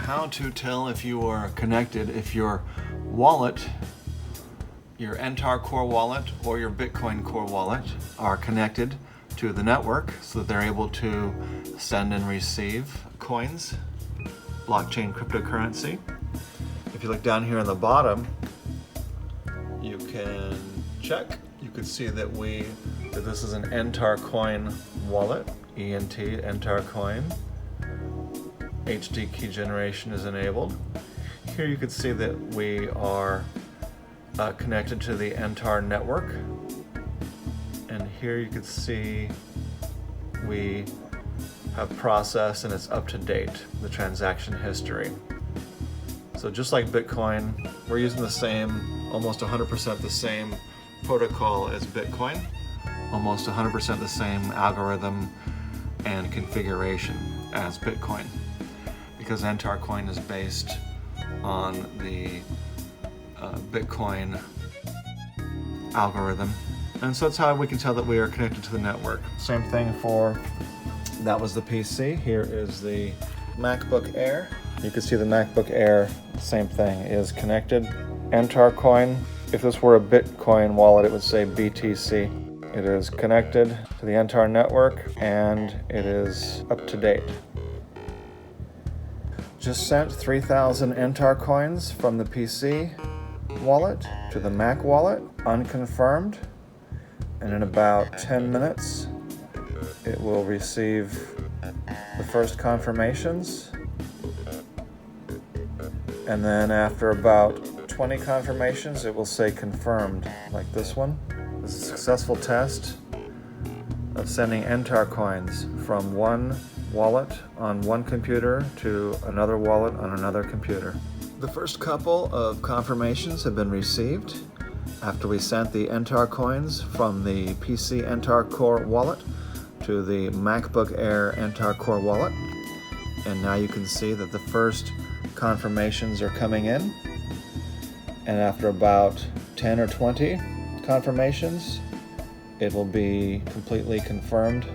how to tell if you are connected, if your wallet, your Entar Core wallet or your Bitcoin Core wallet are connected to the network so that they're able to send and receive coins, blockchain cryptocurrency. If you look down here on the bottom, you can check. You can see that this is an Entar Coin wallet, ENT, Entar Coin. HD key generation is enabled. Here you can see that we are connected to the Entar network. And here you can see we have processed and it's up to date, the transaction history. So just like Bitcoin, we're using the same, almost 100% the same protocol as Bitcoin, almost 100% the same algorithm and configuration as Bitcoin, because Entar Coin is based on the Bitcoin algorithm. And so that's how we can tell that we are connected to the network. Same thing that was the PC. Here is the MacBook Air. You can see the MacBook Air, same thing, is connected. Entar Coin, if this were a Bitcoin wallet, it would say BTC. It is connected to the Entar network and it is up to date. Just sent 3,000 Entar coins from the PC wallet to the Mac wallet, unconfirmed. And in about 10 minutes, it will receive the first confirmations. And then after about 20 confirmations, it will say confirmed, like this one. This is a successful test of sending Entar coins from one wallet on one computer to another wallet on another computer. The first couple of confirmations have been received after we sent the Entar coins from the PC Entar Core wallet to the MacBook Air Entar Core wallet. And now you can see that the first confirmations are coming in. And after about 10 or 20 confirmations, it will be completely confirmed